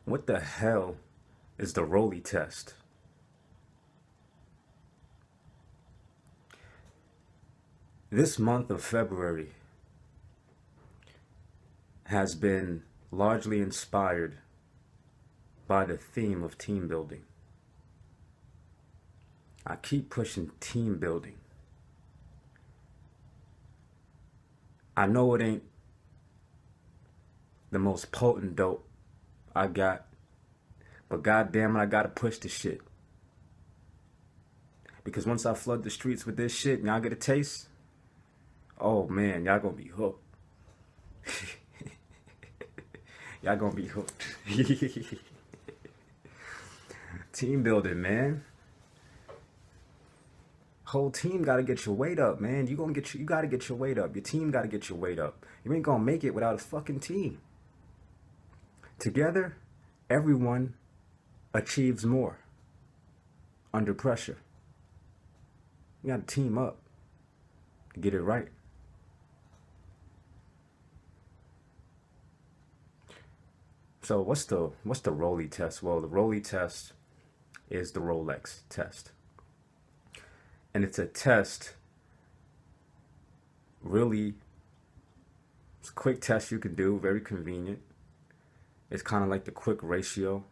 What the hell is the Roley test? This month of February has been largely inspired by the theme of team building. I keep pushing team building. I know it ain't the most potent dope I got, but goddamn it, I gotta push the shit. Because once I flood the streets with this shit and y'all get a taste, oh man, y'all gonna be hooked. Y'all gonna be hooked. Team building, man. Whole team gotta get your weight up, man. You gotta get your weight up. Your team gotta get your weight up. You ain't gonna make it without a fucking team. Together, everyone achieves more under pressure. You gotta team up to get it right. So what's the Roley test? Well, the Roley test is the Rolex test. And it's a test, really, it's a quick test you can do, very convenient. It's kind of like the quick ratio,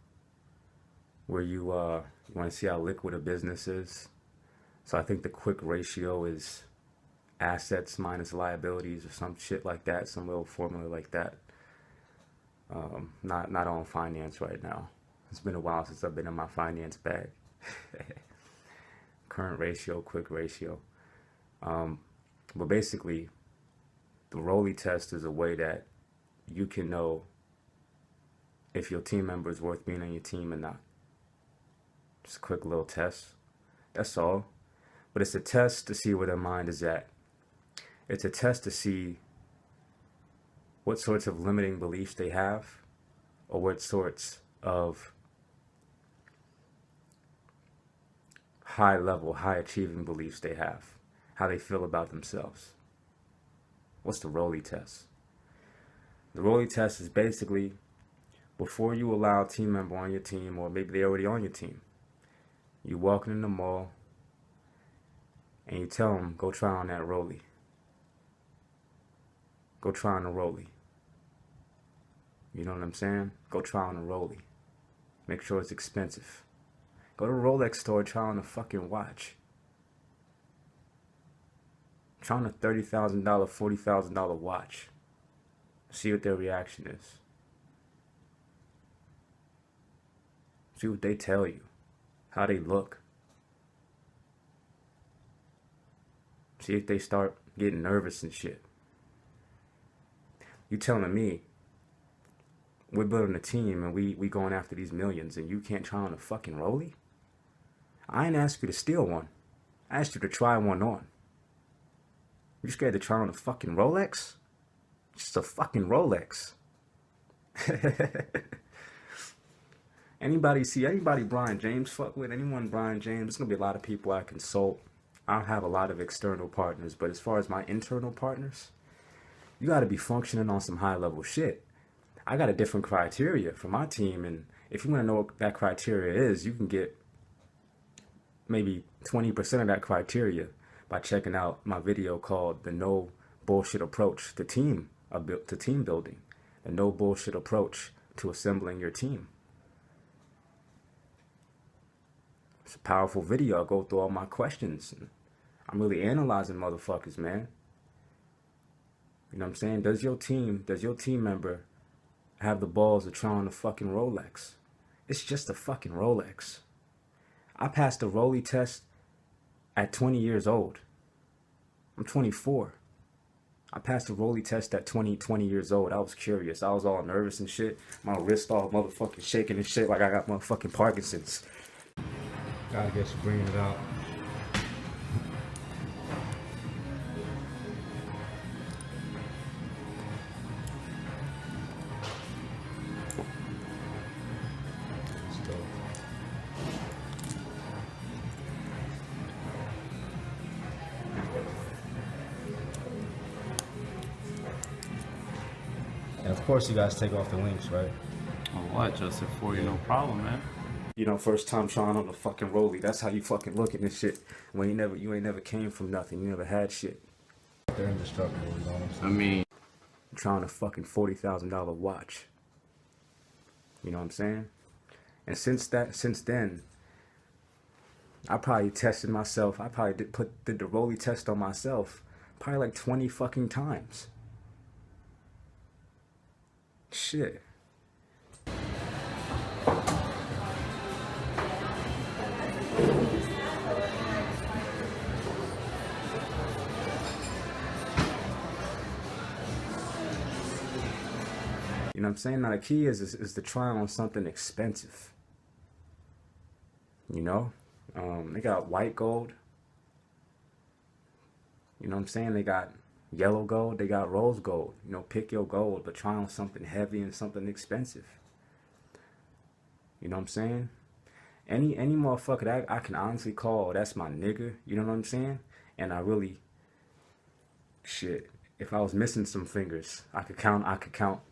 where you want to see how liquid a business is. So I think the quick ratio is assets minus liabilities or some shit like that, some little formula like that. Not on finance right now. It's been a while since I've been in my finance bag. Current ratio, quick ratio. But basically, the Roley test is a way that you can know if your team member is worth being on your team or not. Just a quick little test. That's all. But it's a test to see where their mind is at. It's a test to see what sorts of limiting beliefs they have, or what sorts of high level, high achieving beliefs they have, how they feel about themselves. What's the Roley test? The Roley test is basically, before you allow a team member on your team, or maybe they're already on your team, you walking in the mall and you tell them, go try on that Roley. Go try on the Roley. You know what I'm saying? Go try on a Roley. Make sure it's expensive. Go to a Rolex store, try on a fucking watch. Try on a $30,000, $40,000 watch. See what their reaction is. See what they tell you. How they look. See if they start getting nervous and shit. You telling me we're building a team and we going after these millions and you can't try on a fucking Roley? I ain't asked you to steal one. I asked you to try one on. You scared to try on a fucking Rolex? Just a fucking Rolex. Anybody Brian James fuck with? Anyone Brian James? There's gonna be a lot of people I consult. I have a lot of external partners, but as far as my internal partners, you gotta be functioning on some high level shit. I got a different criteria for my team, and if you want to know what that criteria is, you can get maybe 20% of that criteria by checking out my video called The No Bullshit Approach to Team Building. The No Bullshit Approach to Assembling Your Team. It's a powerful video. I go through all my questions. And I'm really analyzing motherfuckers, man. You know what I'm saying? Does your team member have the balls to try on a fucking Rolex? It's just a fucking Rolex. I passed the Roley test at 20 years old. I'm 24. I passed the Roley test at 20 years old. I was curious. I was all nervous and shit. My wrist all motherfucking shaking and shit like I got motherfucking Parkinson's. Gotta get you bringing it out. And of course you guys take off the links, right? Well, what? Just for you, no problem, man. You know, first time trying on the fucking Roley. That's how you fucking look at this shit. When you ain't never came from nothing. You never had shit. They're indestructible, you know what I'm saying? I mean, Trying a fucking $40,000 watch. You know what I'm saying? And since then, I probably tested myself. I probably did the Roley test on myself probably like 20 fucking times. Shit. You know what I'm saying? Now the key is to try on something expensive. You know? They got white gold. You know what I'm saying? They got yellow gold. They got rose gold. You know, pick your gold, but try on something heavy and something expensive. You know what I'm saying? Any motherfucker that I can honestly call, that's my nigga. You know what I'm saying? And I really, shit. If I was missing some fingers, I could count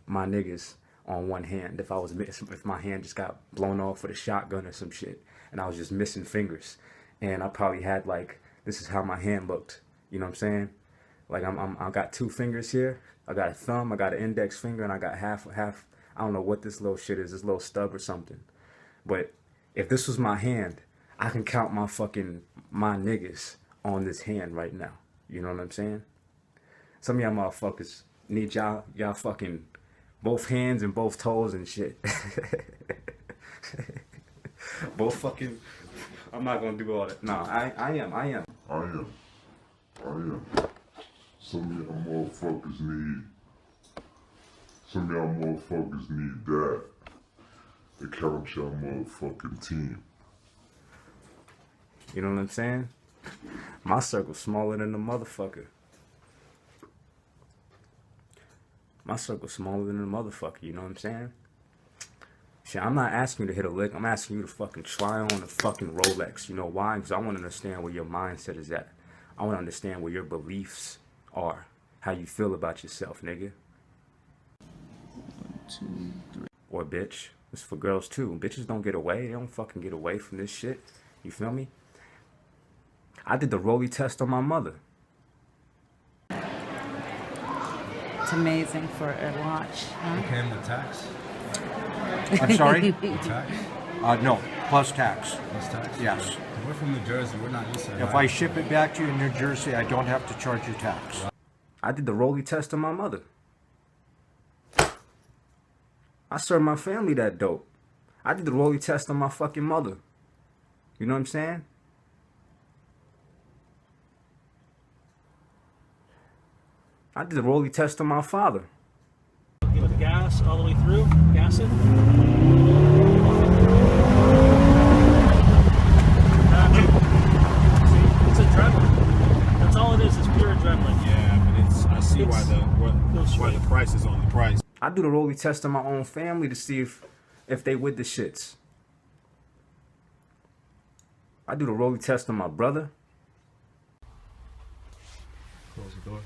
my niggas on one hand. If my hand just got blown off with a shotgun or some shit, and I was just missing fingers, and I probably had like, this is how my hand looked. You know what I'm saying? Like I got 2 fingers here. I got a thumb. I got an index finger, and I got half. I don't know what this little shit is. This little stub or something. But if this was my hand, I can count my niggas on this hand right now. You know what I'm saying? Some of y'all motherfuckers need y'all fucking both hands and both toes and shit. Both fucking, I'm not gonna do all that. No, I am. Some of y'all motherfuckers need that. To count y'all motherfucking team. You know what I'm saying? My circle's smaller than the motherfucker. My circle's smaller than the motherfucker, you know what I'm saying? Shit, I'm not asking you to hit a lick. I'm asking you to fucking try on a fucking Rolex. You know why? Because I want to understand where your mindset is at. I want to understand where your beliefs are. How you feel about yourself, nigga. 1, 2, 3. Or bitch. It's for girls too. Bitches don't get away. They don't fucking get away from this shit. You feel me? I did the Roley test on my mother. It's amazing for a watch, huh? You paying the tax? I'm sorry? The tax? No, plus tax. Plus tax? Yes. We're from New Jersey. We're not used to that. If I ship it back to you in New Jersey, I don't have to charge you tax. I did the Roley test on my mother. I served my family that dope. I did the Roley test on my fucking mother. You know what I'm saying? I did the Roley test on my father. With the gas all the way through, gas it. See, it's adrenaline. That's all it is pure adrenaline. Yeah, but I see why the price is on the price. I do the Roley test on my own family to see if they with the shits. I do the Roley test on my brother. Close the door.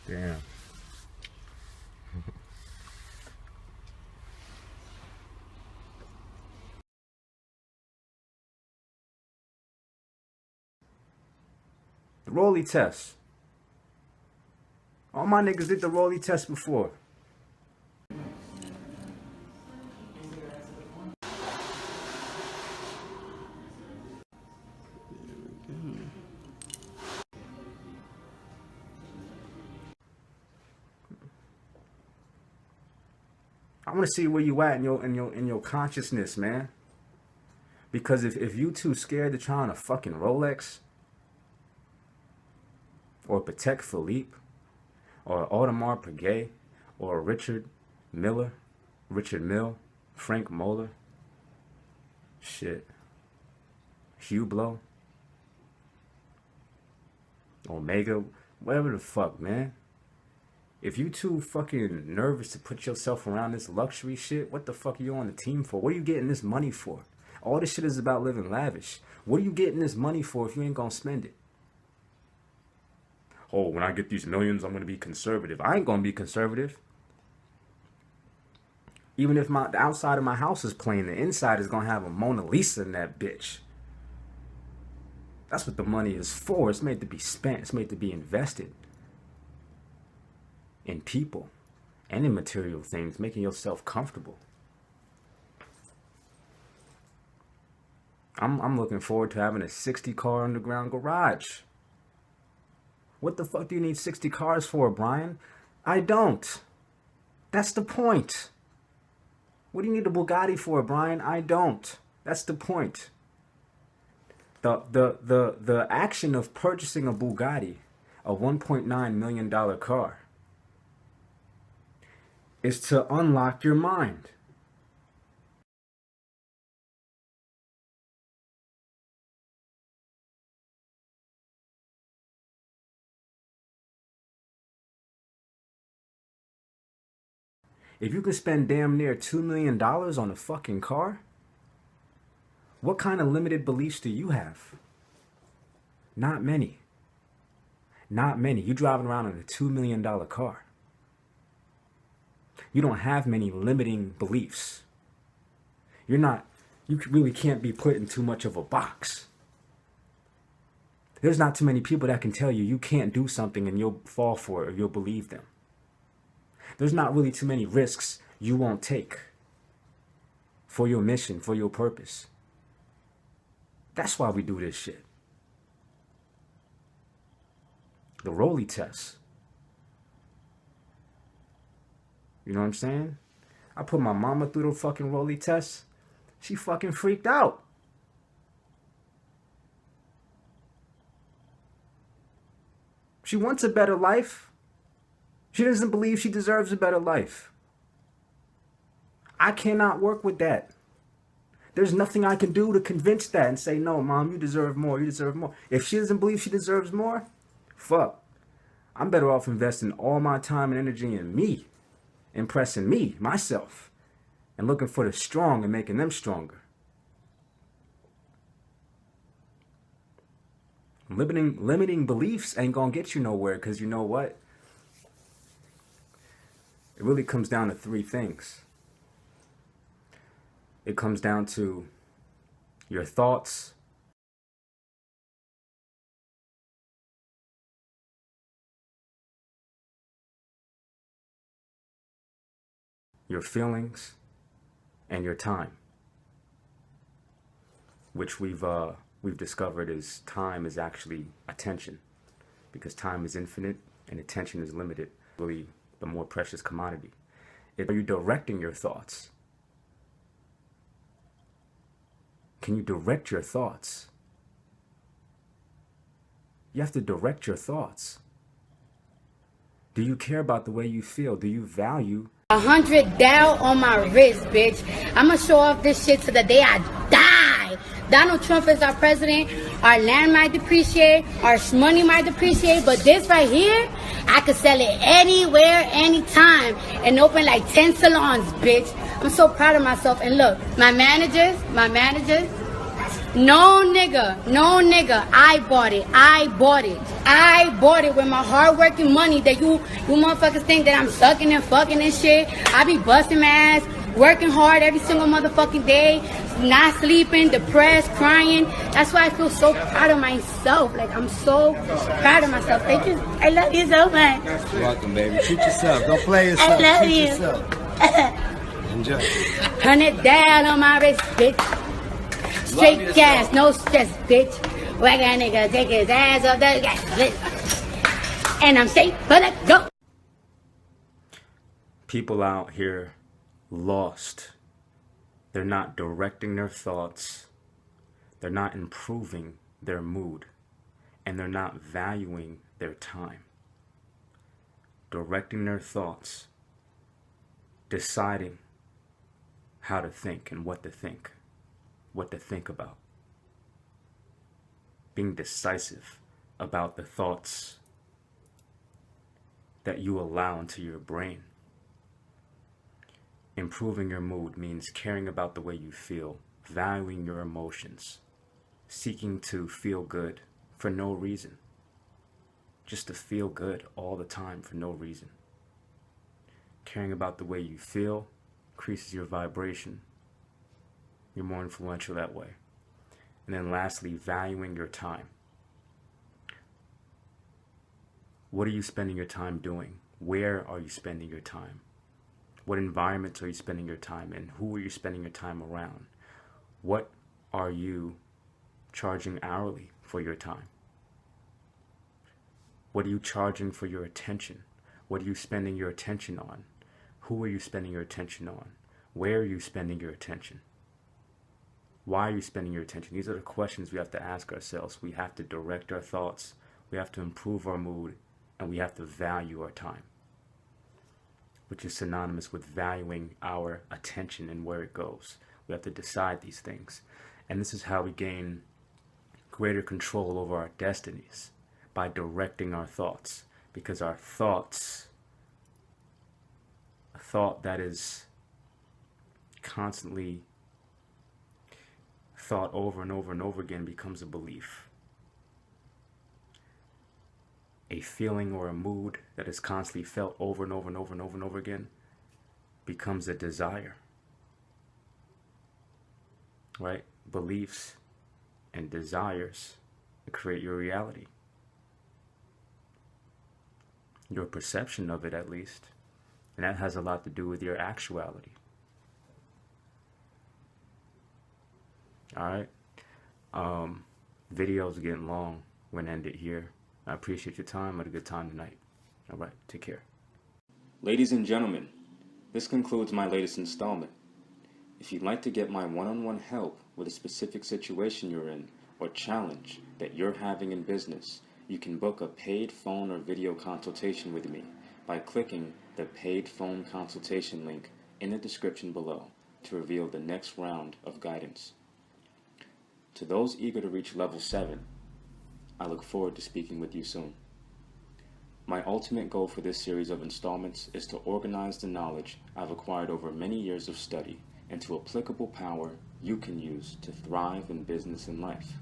Damn. The Roley test. All my niggas did the Roley test before. I want to see where you at in your consciousness, man. Because if you too scared to try on a fucking Rolex, or Patek Philippe, or Audemars Piguet, or Richard Mille, Frank Moeller, shit, Hublot, Omega, whatever the fuck, man. If you too fucking nervous to put yourself around this luxury shit, what the fuck are you on the team for? What are you getting this money for? All this shit is about living lavish. What are you getting this money for if you ain't gonna spend it? oh, when I get these millions, I'm going to be conservative. I ain't going to be conservative. Even if the outside of my house is plain, the inside is going to have a Mona Lisa in that bitch. That's what the money is for. It's made to be spent. It's made to be invested in people and in material things, making yourself comfortable. I'm looking forward to having a 60 car underground garage. What the fuck do you need 60 cars for, Brian? I don't. That's the point. What do you need a Bugatti for, Brian? I don't. That's the point. The action of purchasing a Bugatti, a $1.9 million car, is to unlock your mind. If you can spend damn near $2 million on a fucking car, what kind of limited beliefs do you have? Not many. Not many. You driving around in a $2 million car. You don't have many limiting beliefs. You really can't be put in too much of a box. There's not too many people that can tell you you can't do something and you'll fall for it or you'll believe them. There's not really too many risks you won't take for your mission, for your purpose. That's why we do this shit. The Roley test. You know what I'm saying? I put my mama through the fucking Roley test. She fucking freaked out. She wants a better life. She doesn't believe she deserves a better life. I cannot work with that. There's nothing I can do to convince that and say, no, Mom, you deserve more. You deserve more. If she doesn't believe she deserves more, fuck. I'm better off investing all my time and energy in me, impressing me, myself, and looking for the strong and making them stronger. Limiting beliefs ain't gonna get you nowhere, because you know what? It really comes down to three things. It comes down to your thoughts, your feelings, and your time, which we've discovered is time is actually attention, because time is infinite and attention is limited. Really, the more precious commodity. Are you directing your thoughts? Can you direct your thoughts? You have to direct your thoughts. Do you care about the way you feel? Do you value 100 down on my wrist, bitch. I'ma show off this shit to the day I die. Donald Trump is our president. Our land might depreciate. Our money might depreciate. But this right here, I could sell it anywhere, anytime. And open like 10 salons, bitch. I'm so proud of myself. And look, my managers, no nigga, I bought it with my hard-working money that you motherfuckers think that I'm sucking and fucking and shit. I be busting my ass, working hard every single motherfucking day, not sleeping, depressed, crying. That's why I feel so proud of myself. Like, I'm so proud of myself. Thank you. I love you so much. You're welcome, baby. Treat yourself. Don't play yourself. I love Treat you. yourself. Enjoy. 100 down on my wrist, bitch. Straight gas, no stress, bitch. Whack that nigga, take his ass off the gas. And I'm safe, but let's go. people out here lost? They're not directing their thoughts. They're not improving their mood. And they're not valuing their time. Directing their thoughts. Deciding how to think and what to think. What to think about. Being decisive about the thoughts that you allow into your brain. Improving your mood means caring about the way you feel, valuing your emotions, seeking to feel good for no reason. just to feel good all the time for no reason. Caring about the way you feel increases your vibration. You're more influential that way. And then lastly, valuing your time. What are you spending your time doing? Where are you spending your time? What environments are you spending your time in? Who are you spending your time around? What are you charging hourly for your time? What are you charging for your attention? What are you spending your attention on? Who are you spending your attention on? Where are you spending your attention? Why are you spending your attention? These are the questions we have to ask ourselves. We have to direct our thoughts. We have to improve our mood. And we have to value our time, which is synonymous with valuing our attention and where it goes. We have to decide these things. And this is how we gain greater control over our destinies, by directing our thoughts. Because our thoughts, a thought that is constantly thought over and over and over again, becomes a belief. A feeling or a mood that is constantly felt over and over and over and over and over again becomes a desire. Right? Beliefs and desires create your reality. Your perception of it, at least. And that has a lot to do with your actuality. Alright? Video's getting long. We're going to end it here. I appreciate your time. I had a good time tonight. Alright, take care. Ladies and gentlemen, this concludes my latest installment. If you'd like to get my one-on-one help with a specific situation you're in or challenge that you're having in business, you can book a paid phone or video consultation with me by clicking the paid phone consultation link in the description below to reveal the next round of guidance. To those eager to reach level 7, I look forward to speaking with you soon. My ultimate goal for this series of installments is to organize the knowledge I've acquired over many years of study into applicable power you can use to thrive in business and life.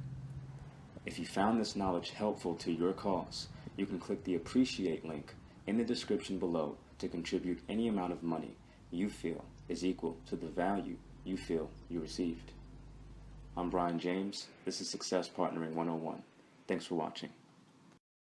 If you found this knowledge helpful to your cause, you can click the Appreciate link in the description below to contribute any amount of money you feel is equal to the value you feel you received. I'm Brian James. This is Success Partnering 101. Thanks for watching.